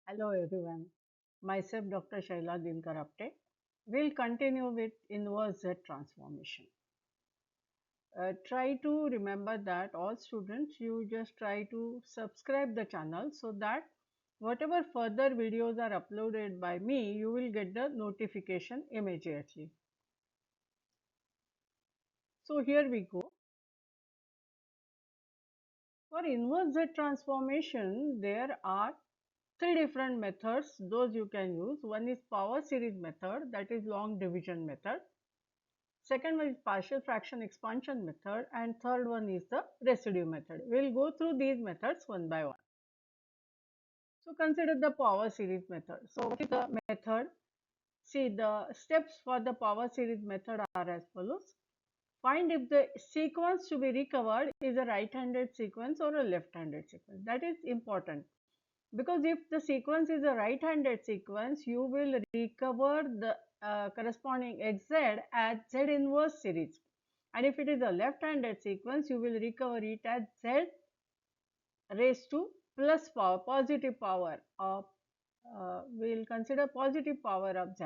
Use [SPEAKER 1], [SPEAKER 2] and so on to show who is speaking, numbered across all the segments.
[SPEAKER 1] Hello everyone, myself Dr. Shaila Dinkar Apte. We'll continue with inverse Z transformation. Try to remember that all students, you just try to subscribe the channel so that whatever further videos are uploaded by me, you will get the notification immediately. So here we go. For inverse Z transformation, there are three different methods those you can use. One is power series method, that is long division method. Second one is partial fraction expansion method, and third one is the residue method. We will go through these methods one by one. So consider the power series method. So what is the method? See, the steps for the power series method are as follows. Find if the sequence to be recovered is a right-handed sequence or a left-handed sequence. That is important, because if the sequence is a right-handed sequence, you will recover the corresponding xz as z inverse series, and if it is a left-handed sequence, you will recover it as z raised to plus power, positive power of we will consider positive power of z.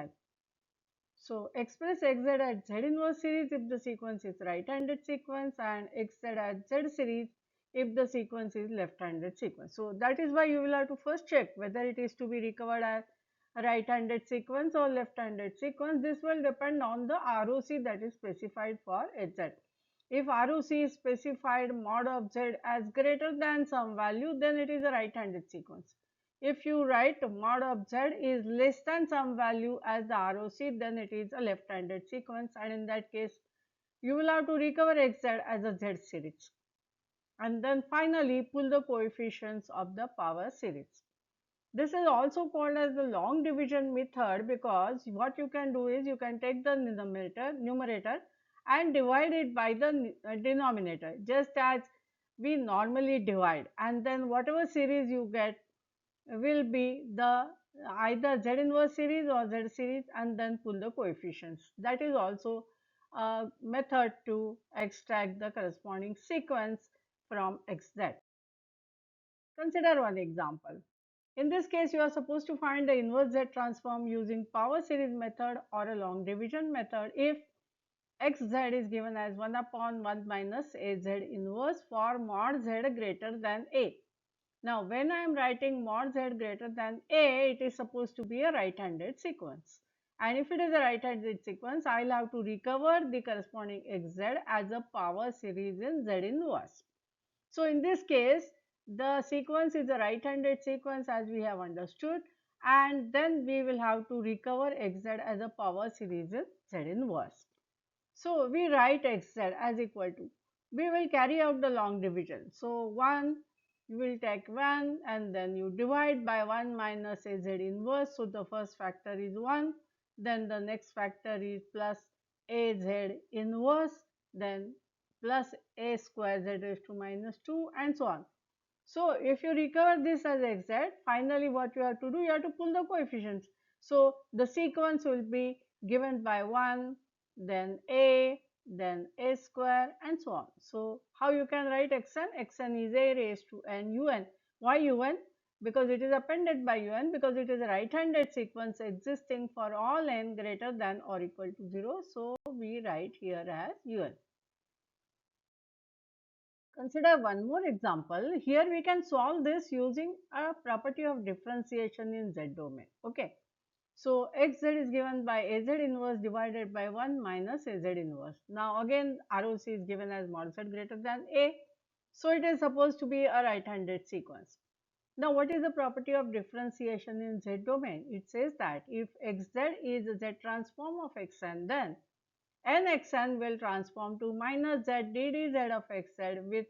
[SPEAKER 1] So express xz as z inverse series if the sequence is right-handed sequence, and xz as z series if the sequence is left-handed sequence. So that is why you will have to first check whether it is to be recovered as a right-handed sequence or left-handed sequence. This will depend on the ROC that is specified for Hz. If ROC is specified mod of z as greater than some value, then it is a right-handed sequence. If you write mod of z is less than some value as the ROC, then it is a left-handed sequence, and in that case, you will have to recover xz as a z series. And then finally, pull the coefficients of the power series. This is also called as the long division method, because what you can do is you can take the numerator and divide it by the denominator, just as we normally divide, and then whatever series you get will be the either z inverse series or z series, and then pull the coefficients. That is also a method to extract the corresponding sequence from xz. Consider one example. In this case, you are supposed to find the inverse z transform using power series method or a long division method if xz is given as 1 upon 1 minus az inverse for mod z greater than a. Now, when I am writing mod z greater than a, it is supposed to be a right-handed sequence. And if it is a right-handed sequence, I will have to recover the corresponding xz as a power series in z inverse. So, in this case, the sequence is a right-handed sequence as we have understood, and then we will have to recover xz as a power series in z inverse. So, we write xz as equal to, we will carry out the long division. So, 1, you will take 1 and then you divide by 1 minus az inverse. So, the first factor is 1, then the next factor is plus az inverse, then plus a square z raised to minus 2, and so on. So, if you recover this as xz, finally what you have to do, you have to pull the coefficients. So, the sequence will be given by 1, then then a square, and so on. So, how you can write xn? Xn is a raised to n un. Why un? Because it is appended by un, because it is a right-handed sequence existing for all n greater than or equal to 0. So, we write here as un. Consider one more example. Here we can solve this using a property of differentiation in z domain. Okay. So, xz is given by az inverse divided by 1 minus az inverse. Now, again ROC is given as mod z greater than a. So, it is supposed to be a right-handed sequence. Now, what is the property of differentiation in z domain? It says that if xz is a z transform of xn, then nxn will transform to minus z ddz of xz with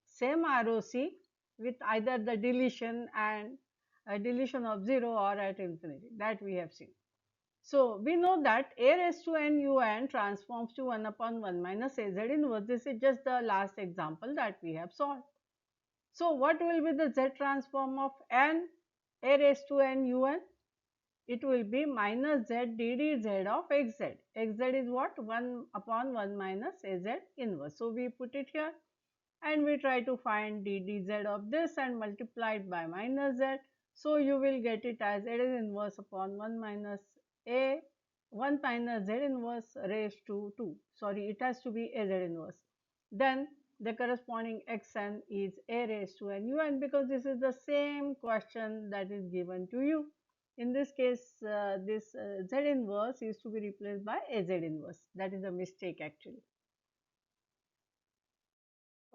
[SPEAKER 1] same ROC, with either the deletion and deletion of 0 or at infinity, that we have seen. So, we know that a raised to n un transforms to 1 upon 1 minus az inverse. This is just the last example that we have solved. So, what will be the z transform of n a raised to n un? It will be minus z ddz of xz. Xz is what? 1 upon 1 minus az inverse. So, we put it here and we try to find d dz of this and multiply it by minus z. So you will get it as z inverse upon 1 minus a 1 minus z inverse raised to 2. Sorry, it has to be a z inverse. Then the corresponding xn is a raised to n un, because this is the same question that is given to you. In this case, this z inverse is to be replaced by a z inverse. That is a mistake actually.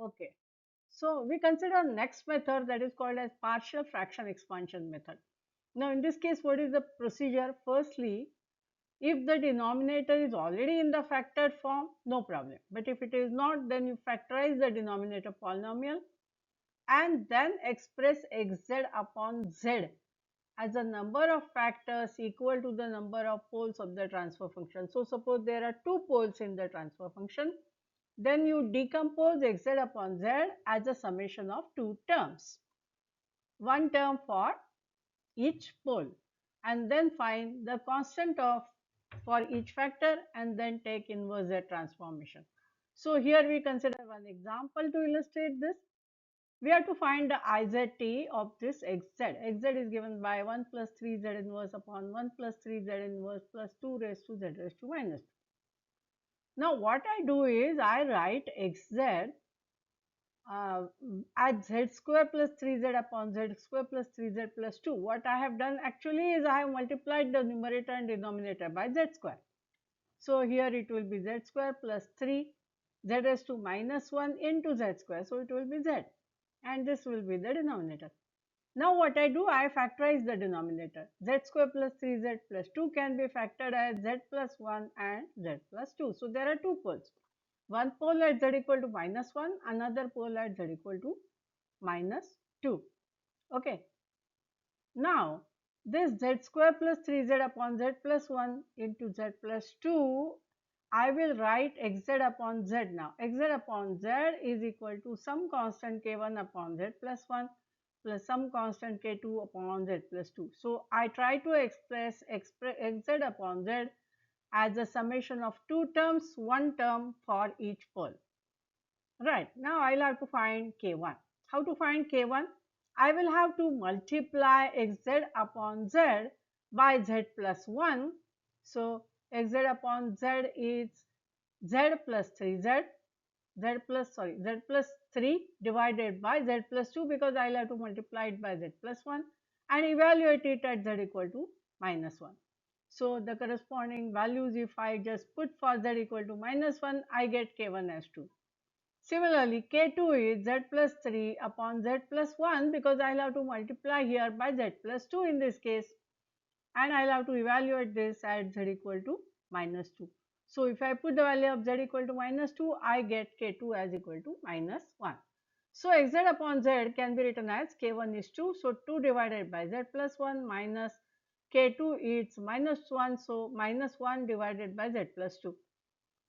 [SPEAKER 1] Okay. So we consider next method, that is called as partial fraction expansion method. Now in this case, what is the procedure? Firstly, if the denominator is already in the factored form, no problem. But if it is not, then you factorize the denominator polynomial and then express xz upon z as a number of factors equal to the number of poles of the transfer function. So suppose there are two poles in the transfer function, then you decompose xz upon z as a summation of two terms, one term for each pole, and then find the constant of for each factor and then take inverse z transformation. So here we consider one example to illustrate this. We have to find the IZT of this xz. Xz is given by 1 plus 3z inverse upon 1 plus 3z inverse plus 2 raised to z raised to minus 2. Now what I do is I write xz at z square plus 3z upon z square plus 3z plus 2. What I have done actually is I have multiplied the numerator and denominator by z square. So here it will be z square plus 3 z raised to minus 1 into z square. So it will be z, and this will be the denominator. Now what I do, I factorize the denominator. Z square plus 3z plus 2 can be factored as z plus 1 and z plus 2. So there are two poles. One pole at z equal to minus 1, another pole at z equal to minus 2. Okay. Now this z square plus 3z upon z plus 1 into z plus 2, I will write xz upon z now. Xz upon z is equal to some constant k1 upon z plus 1 plus some constant k2 upon z plus 2. So I try to express xz upon z as a summation of two terms, one term for each pole. Right, now I'll have to find k1. How to find k1? I will have to multiply xz upon z by z plus 1. So xz upon z is z plus 3z, z plus 3 divided by z plus 2, because I'll have to multiply it by z plus 1 and evaluate it at z equal to minus 1. So the corresponding values, if I just put for z equal to minus 1, I get k1 as 2. Similarly, k2 is z plus 3 upon z plus 1, because I'll have to multiply here by z plus 2 in this case, and I'll have to evaluate this at z equal to minus 2. So if I put the value of z equal to minus 2, I get k2 as equal to minus 1. So xz upon z can be written as k1 is 2, so 2 divided by z plus 1 minus k2 is minus 1, so minus 1 divided by z plus 2.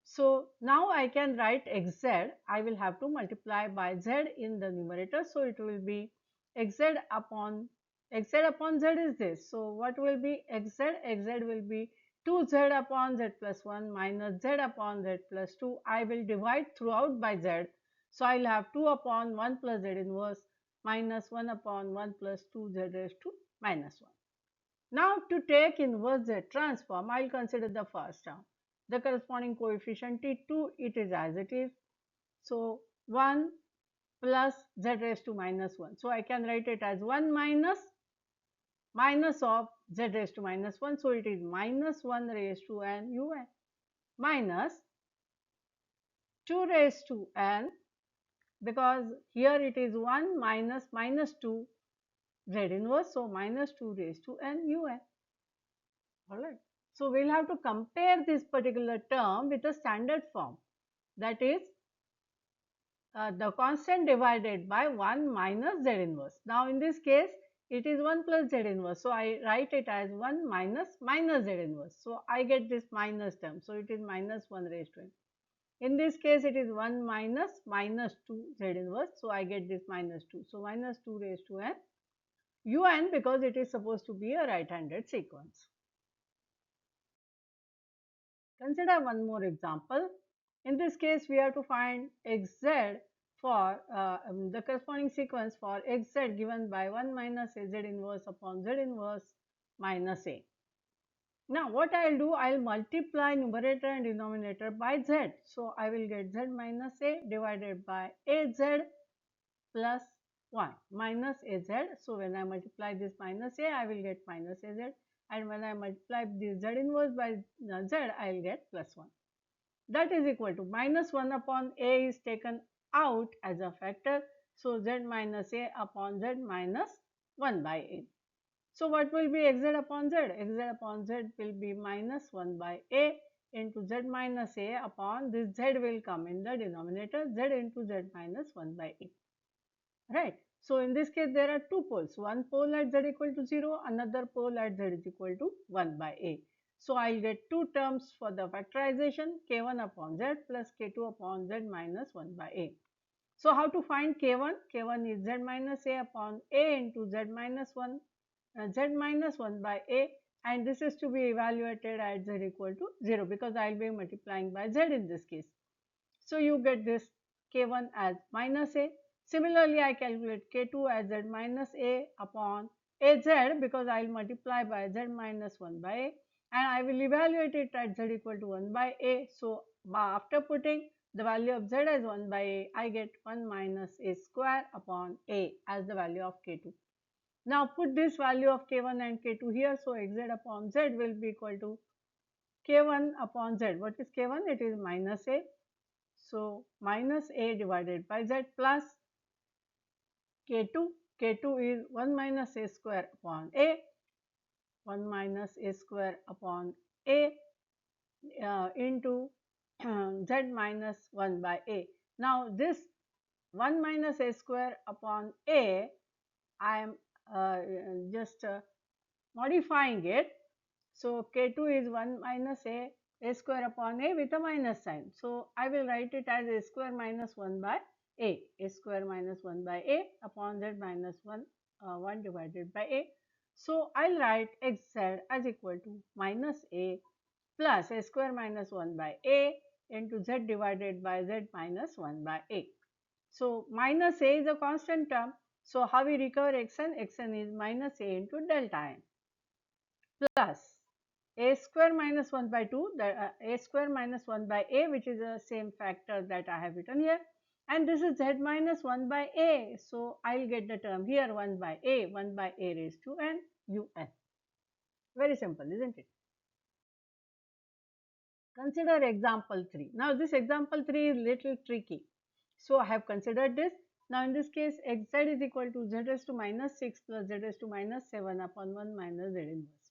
[SPEAKER 1] So now I can write xz. I will have to multiply by z in the numerator. So it will be xz upon z is this. So what will be xz? Xz will be 2z upon z plus 1 minus z upon z plus 2. I will divide throughout by z. So I will have 2 upon 1 plus z inverse minus 1 upon 1 plus 2 z raised to minus 1. Now to take inverse Z transform, I will consider the first term. The corresponding coefficient T2, it is as it is. So 1 plus Z raised to minus 1. So I can write it as 1 minus of Z raised to minus 1. So it is minus 1 raised to n un minus 2 raised to n, because here it is 1 minus minus 2 Z inverse. So minus 2 raised to n un. Alright. So we'll have to compare this particular term with the standard form, that is the constant divided by 1 minus z inverse. Now in this case it is 1 plus z inverse, so I write it as 1 minus minus z inverse. So I get this minus term, so it is minus 1 raised to n. In this case it is 1 minus minus 2 z inverse, so I get this minus 2. So minus 2 raised to n un, because it is supposed to be a right-handed sequence. Consider one more example. In this case, we have to find xz for the corresponding sequence for xz given by 1 minus az inverse upon z inverse minus a. Now what I will do, I will multiply numerator and denominator by z. So I will get z minus a divided by az plus 1 minus az. So when I multiply this minus a, I will get minus az, and when I multiply this z inverse by z, I will get plus 1. That is equal to minus 1 upon a is taken out as a factor. So z minus a upon z minus 1 by a. So what will be xz upon z? Xz upon z will be minus 1 by a into z minus a upon this z will come in the denominator, z into z minus 1 by a. Right. So in this case there are two poles, one pole at z equal to 0, another pole at z is equal to 1 by a. So I will get two terms for the factorization, k1 upon z plus k2 upon z minus 1 by a. So how to find k1? K1 is z minus a upon a into z minus 1 by a, and this is to be evaluated at z equal to 0 because I will be multiplying by z in this case. So you get this k1 as minus a. Similarly, I calculate k2 as z minus a upon az because I will multiply by z minus 1 by a, and I will evaluate it at z equal to 1 by a. So after putting the value of z as 1 by a, I get 1 minus a square upon a as the value of k2. Now put this value of k1 and k2 here. So xz upon z will be equal to k1 upon z. What is k1? It is minus a. So minus a divided by z plus k2. K2 is 1 minus a square upon a. 1 minus a square upon a into z minus 1 by a. Now this 1 minus a square upon a, I am just modifying it. So k2 is 1 minus a square upon a with a minus sign. So I will write it as a square minus 1 by a square minus 1 by a upon z minus 1 divided by a. So I'll write xz as equal to minus a plus a square minus 1 by a into z divided by z minus 1 by a. So minus a is a constant term. So how we recover xn? Xn is minus a into delta n plus a square minus 1 by 2, a square minus 1 by a, which is the same factor that I have written here, and this is z minus 1 by a. So I will get the term here 1 by a raised to n un. Very simple, isn't it? Consider example 3. Now this example 3 is little tricky. So I have considered this. Now in this case xz is equal to z raised to minus 6 plus z raised to minus 7 upon 1 minus z inverse.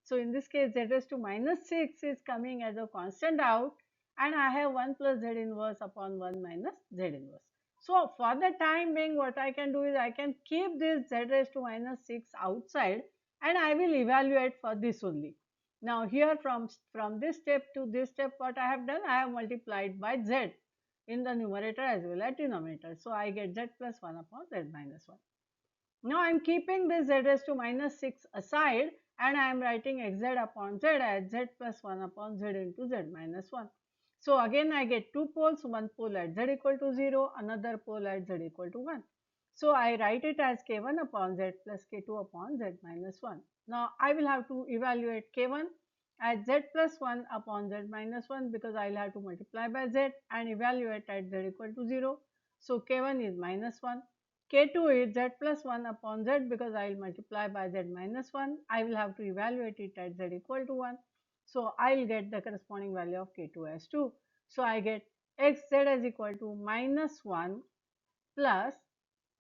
[SPEAKER 1] So in this case z raised to minus 6 is coming as a constant out, and I have 1 plus z inverse upon 1 minus z inverse. So for the time being what I can do is I can keep this z raised to minus 6 outside, and I will evaluate for this only. Now here from this step to this step what I have done, I have multiplied by z in the numerator as well as denominator. So I get z plus 1 upon z minus 1. Now I am keeping this z raised to minus 6 aside, and I am writing xz upon z as z plus 1 upon z into z minus 1. So again I get two poles, one pole at z equal to 0, another pole at z equal to 1. So I write it as k1 upon z plus k2 upon z minus 1. Now I will have to evaluate k1 as z plus 1 upon z minus 1 because I will have to multiply by z and evaluate at z equal to 0. So k1 is minus 1. K2 is z plus 1 upon z because I will multiply by z minus 1. I will have to evaluate it at z equal to 1. So I will get the corresponding value of K2 as 2. So I get xz is equal to minus 1 plus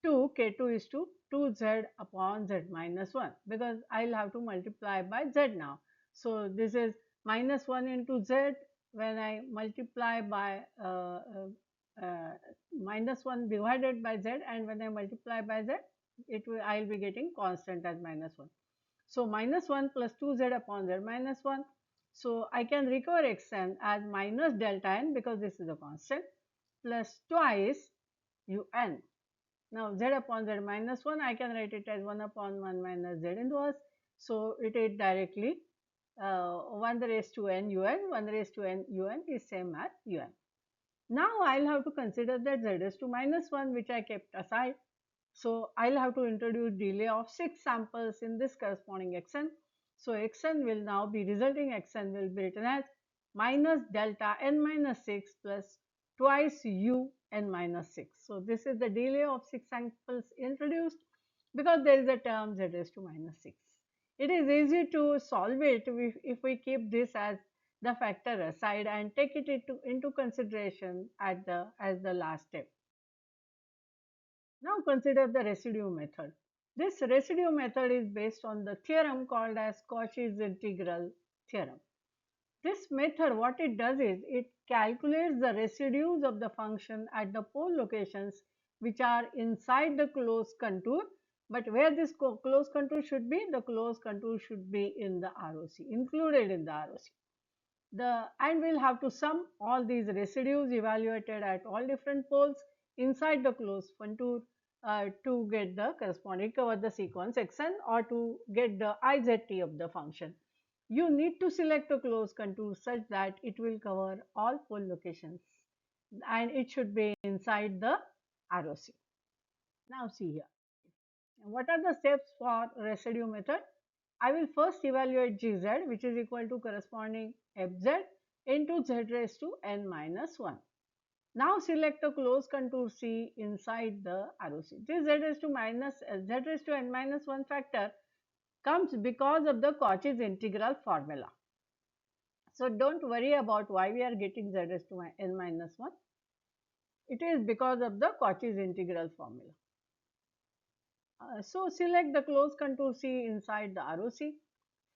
[SPEAKER 1] 2, K2 is to 2z upon z minus 1 because I will have to multiply by z now. So this is minus 1 into z. When I multiply by minus 1 divided by z, and when I multiply by z, I will be getting constant as minus 1. So minus 1 plus 2z upon z minus 1. So I can recover xn as minus delta n because this is a constant plus twice un. Now z upon z minus 1, I can write it as 1 upon 1 minus z inverse. So it is directly 1 raised to n un. 1 raised to n un is same as un. Now I'll have to consider that z raised to minus 1 which I kept aside. So I'll have to introduce delay of 6 samples in this corresponding xn. So xn will now be resulting xn will be written as minus delta n minus 6 plus twice u n minus 6. So this is the delay of 6 samples introduced because there is a term z raised to minus 6. It is easy to solve it if we keep this as the factor aside and take it into consideration at as the last step. Now consider the residue method. This residue method is based on the theorem called as Cauchy's integral theorem. This method, what it does is it calculates the residues of the function at the pole locations which are inside the closed contour, but where this closed contour should be, the closed contour should be in the ROC, included in the ROC. And we'll have to sum all these residues evaluated at all different poles inside the closed contour to get the corresponding cover the sequence xn or to get the IZT of the function. You need to select a closed contour such that it will cover all pole locations and it should be inside the ROC. Now see here. What are the steps for residue method? I will first evaluate Gz which is equal to corresponding Fz into Z raised to n minus 1. Now select a closed contour C inside the ROC. This Z raised to Z raised to n minus 1 factor comes because of the Cauchy's integral formula. So don't worry about why we are getting Z raised to n minus 1. It is because of the Cauchy's integral formula. So select the closed contour C inside the ROC.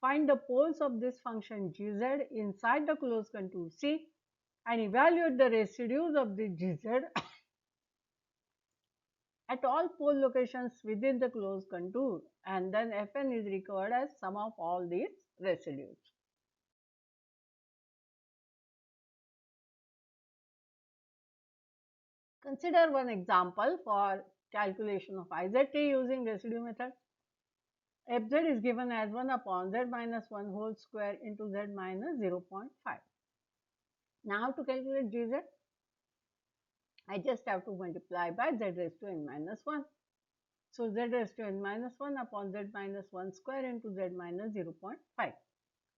[SPEAKER 1] Find the poles of this function Gz inside the closed contour C and evaluate the residues of the Gz at all pole locations within the closed contour, and then Fn is recovered as sum of all these residues. Consider one example for calculation of IZT using residue method. Fz is given as 1 upon z minus 1 whole square into z minus 0.5. Now to calculate Gz, I just have to multiply by z raised to n minus 1. So z raised to n minus 1 upon z minus 1 square into z minus 0.5.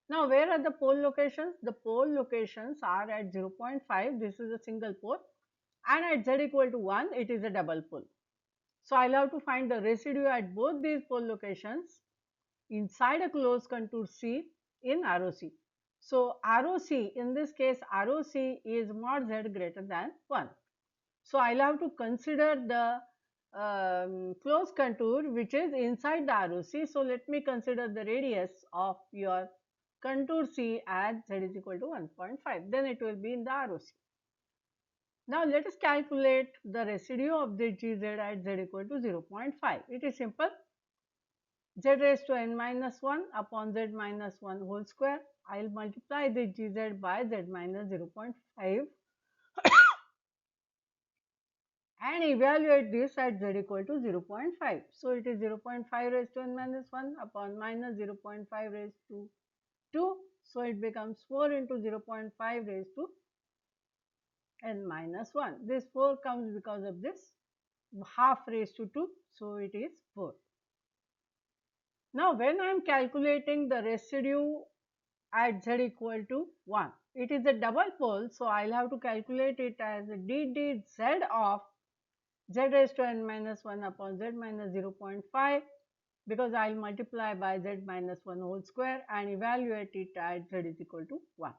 [SPEAKER 1] Now where are the pole locations? The pole locations are at 0.5, this is a single pole, and at z equal to 1 it is a double pole. So I'll have to find the residue at both these pole locations inside a closed contour C in ROC. So ROC, in this case ROC is mod z greater than 1. So I'll have to consider the closed contour which is inside the ROC. So let me consider the radius of your contour C as z is equal to 1.5. Then it will be in the ROC. Now let us calculate the residue of the Gz at z equal to 0.5. It is simple. Z raised to n minus 1 upon z minus 1 whole square. I will multiply the Gz by z minus 0.5 and evaluate this at z equal to 0.5. So it is 0.5 raised to n minus 1 upon minus 0.5 raised to 2. So it becomes 4 into 0.5 raised to n minus 1. This 4 comes because of this half raised to 2. So it is 4. Now when I am calculating the residue at z equal to 1, it is a double pole. So I will have to calculate it as d dz of z raised to n minus 1 upon z minus 0.5 because I will multiply by z minus 1 whole square and evaluate it at z is equal to 1.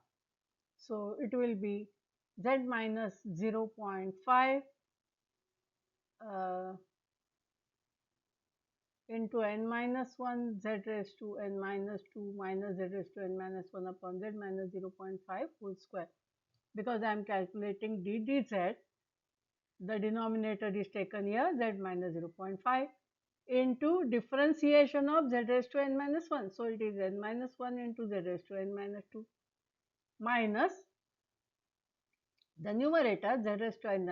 [SPEAKER 1] So it will be z minus 0.5 into n minus 1 z raised to n minus 2 minus z raised to n minus 1 upon z minus 0.5 whole square. Because I am calculating d dz, the denominator is taken here z minus 0.5 into differentiation of z raised to n minus 1. So it is n minus 1 into z raised to n minus 2 minus the numerator z raised to n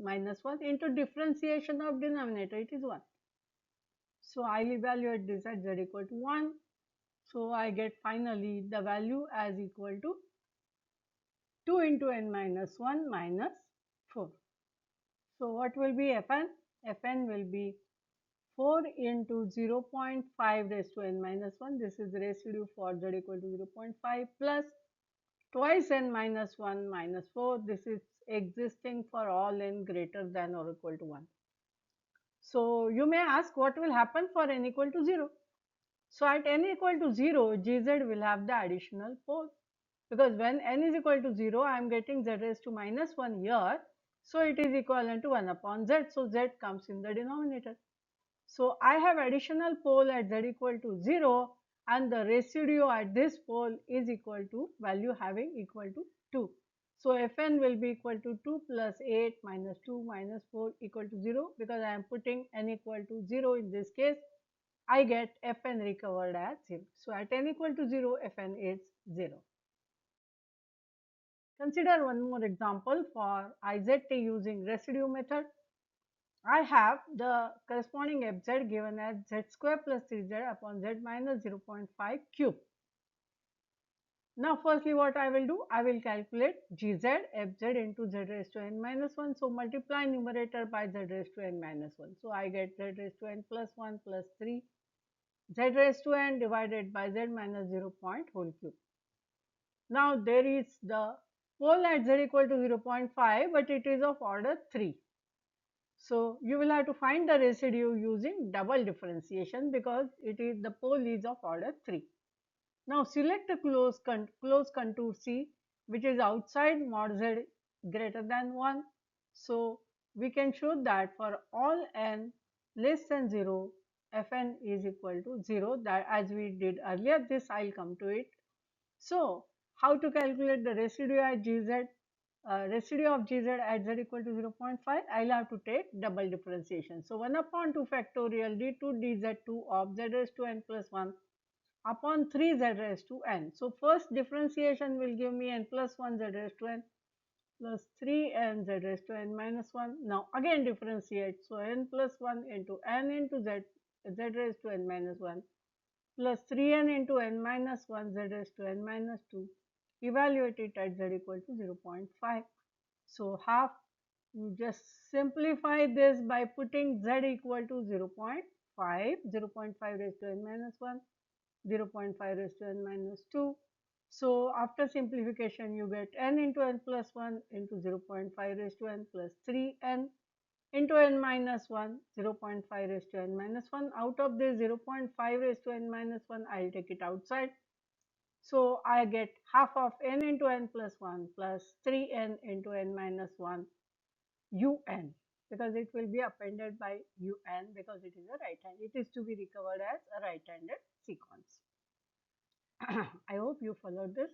[SPEAKER 1] minus 1 into differentiation of denominator, it is 1. So I will evaluate this at z equal to 1. So I get finally the value as equal to 2 into n minus 1 minus 4. So what will be Fn? Fn will be 4 into 0.5 raised to n minus 1. This is the residue for z equal to 0.5 plus twice n minus 1 minus 4. This is existing for all n greater than or equal to 1. So you may ask what will happen for n equal to 0. So at n equal to 0, gz will have the additional pole, because when n is equal to 0, I am getting z raised to minus 1 here. So it is equivalent to 1 upon z. So z comes in the denominator. So I have additional pole at z equal to 0, and the residue at this pole is equal to value having equal to 2. So Fn will be equal to 2 plus 8 minus 2 minus 4 equal to 0, because I am putting n equal to 0 in this case. I get Fn recovered as 0. So at n equal to 0, Fn is 0. Consider one more example for IZT using residue method. I have the corresponding fz given as z square plus 3z upon z minus 0.5 cube. Now firstly what I will do, I will calculate gz fz into z raised to n minus 1. So multiply numerator by z raised to n minus 1. So I get z raised to n plus 1 plus 3 z raised to n divided by z minus 0 whole cube. Now there is the pole at z equal to 0.5, but it is of order 3. So you will have to find the residue using double differentiation, because it is the pole is of order 3. Now select a closed contour C which is outside mod z greater than 1. So we can show that for all n less than 0, Fn is equal to 0, that as we did earlier. This I will come to it. So how to calculate the residue at gz? Residue of gz at z equal to 0.5, I will have to take double differentiation. So 1 upon 2 factorial d2 dz2 of z raised to n plus 1 upon 3 z raised to n. So first differentiation will give me n plus 1 z raised to n plus 3 n z raised to n minus 1. Now again differentiate. So n plus 1 into n into z raised to n minus 1 plus 3n into n minus 1 z raised to n minus 2. Evaluate it at z equal to 0.5. So half, you just simplify this by putting z equal to 0.5, 0.5 raised to n minus 1, 0.5 raised to n minus 2. So after simplification you get n into n plus 1 into 0.5 raised to n plus 3n into n minus 1, 0.5 raised to n minus 1. Out of this 0.5 raised to n minus 1, I will take it outside. So I get half of n into n plus 1 plus 3n into n minus 1 un, because it will be appended by un, because it is a right hand. It is to be recovered as a right-handed sequence. I hope you followed this.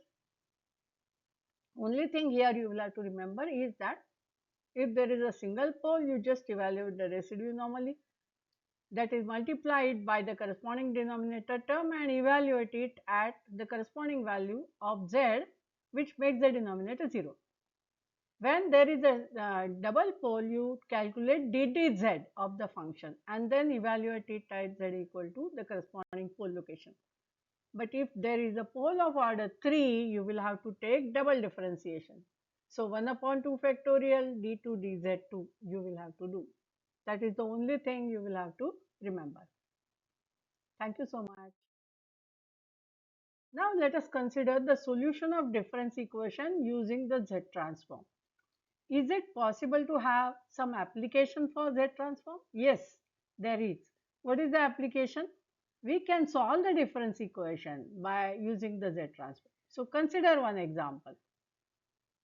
[SPEAKER 1] Only thing here you will have to remember is that if there is a single pole, you just evaluate the residue normally, that is multiplied by the corresponding denominator term and evaluate it at the corresponding value of z, which makes the denominator 0. When there is a double pole, you calculate ddz of the function and then evaluate it at z equal to the corresponding pole location. But if there is a pole of order 3, you will have to take double differentiation. So 1 upon 2 factorial d2 dz2 you will have to do. That is the only thing you will have to remember. Thank you so much. Now let us consider the solution of difference equation using the Z transform. Is it possible to have some application for Z transform? Yes, there is. What is the application? We can solve the difference equation by using the Z transform. So consider one example.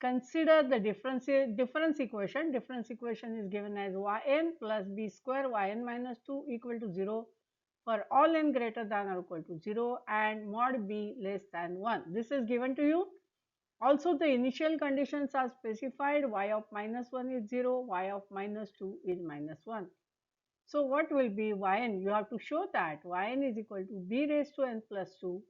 [SPEAKER 1] Consider the difference equation. Difference equation is given as yn plus b square yn minus 2 equal to 0 for all n greater than or equal to 0 and mod b less than 1. This is given to you. Also the initial conditions are specified. Y of minus 1 is 0, y of minus 2 is minus 1. So what will be yn? You have to show that yn is equal to b raised to n plus 2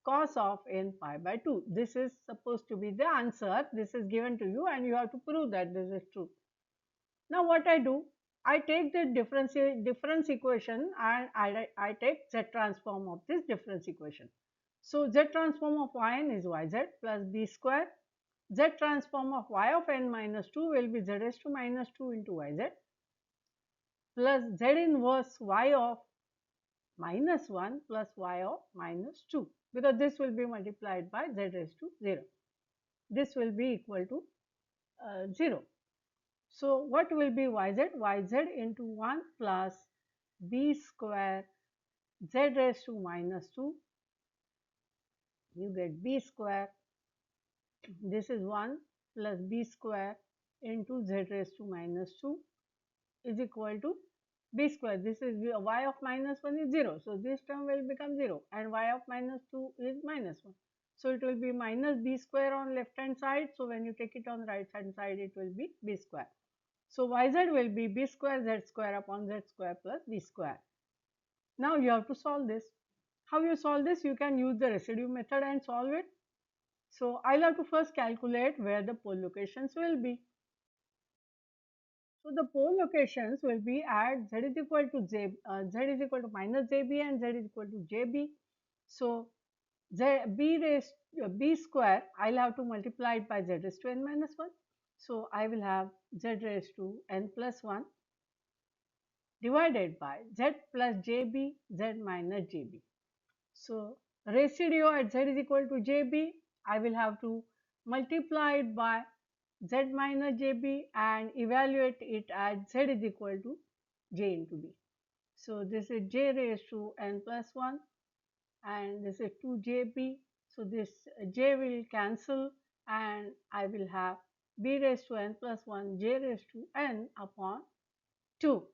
[SPEAKER 1] cos of n pi by 2. This is supposed to be the answer. This is given to you and you have to prove that this is true. Now what I do? I take the difference equation and I take Z transform of this difference equation. So Z transform of yn is yz plus b square Z transform of y of n minus 2 will be z raised to minus 2 into yz plus z inverse y of minus 1 plus y of minus 2, because this will be multiplied by z raised to 0. This will be equal to 0. So, what will be yz? Yz into 1 plus b square z raised to minus 2, you get b square, this is 1 plus b square into z raised to minus 2 is equal to b square. This is y of minus 1 is 0. So, this term will become 0 and y of minus 2 is minus 1. So, it will be minus b square on left hand side. So, when you take it on right hand side, it will be b square. So, yz will be b square z square upon z square plus b square. Now, you have to solve this. How you solve this? You can use the residue method and solve it. So, I will have to first calculate where the pole locations will be. So, the pole locations will be at z is equal to z is equal to minus jb and z is equal to jb. So, b square I will have to multiply it by z raised to n minus 1. So, I will have z raised to n plus 1 divided by z plus jb, z minus jb. So, residue at z is equal to jb, I will have to multiply it by z minus jb and evaluate it at z is equal to j into b. So, this is j raised to n plus 1 and this is 2jb. So, this j will cancel and I will have b raised to n plus 1 j raised to n upon 2.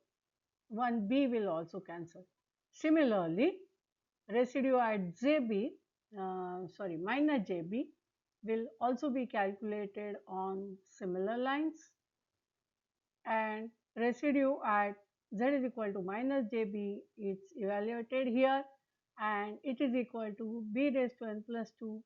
[SPEAKER 1] 1b will also cancel. Similarly, residue at minus jb will also be calculated on similar lines, and residue at z is equal to minus jb is evaluated here and it is equal to b raised to n plus 2.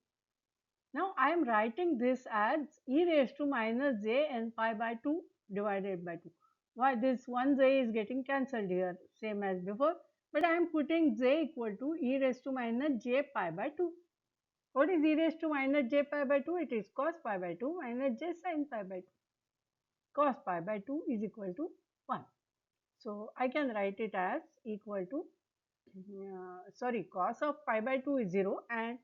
[SPEAKER 1] Now I am writing this as e raised to minus j n pi by 2 divided by 2. Why this one j is getting cancelled here, same as before, but I am putting j equal to e raised to minus j pi by 2. What is e raised to minus j pi by 2? It is cos pi by 2 minus j sin pi by 2. Cos pi by 2 is equal to 1. So, I can write it as equal to, cos of pi by 2 is 0 and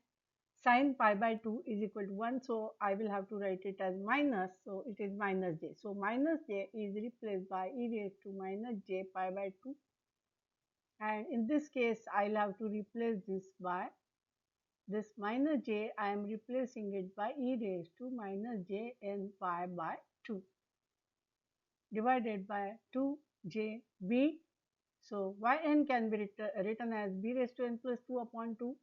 [SPEAKER 1] sin pi by 2 is equal to 1. So, I will have to write it as minus. So, it is minus j. So, minus j is replaced by e raised to minus j pi by 2. And in this case, I will have to replace this by this minus j, I am replacing it by e raised to minus j n pi by 2 divided by 2jb. So, yn can be written as b raised to n plus 2 upon 2.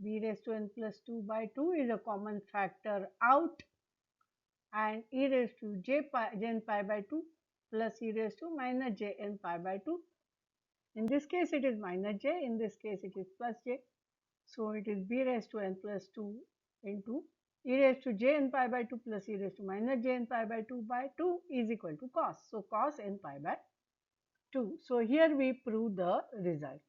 [SPEAKER 1] B raised to n plus 2 by 2 is a common factor out, and e raised to j n pi by 2 plus e raised to minus j n pi by 2. In this case, it is minus j, in this case, it is plus j. So, it is b raised to n plus 2 into e raised to j n pi by 2 plus e raised to minus j n pi by 2 is equal to cos. So, cos n pi by 2. So, here we prove the result.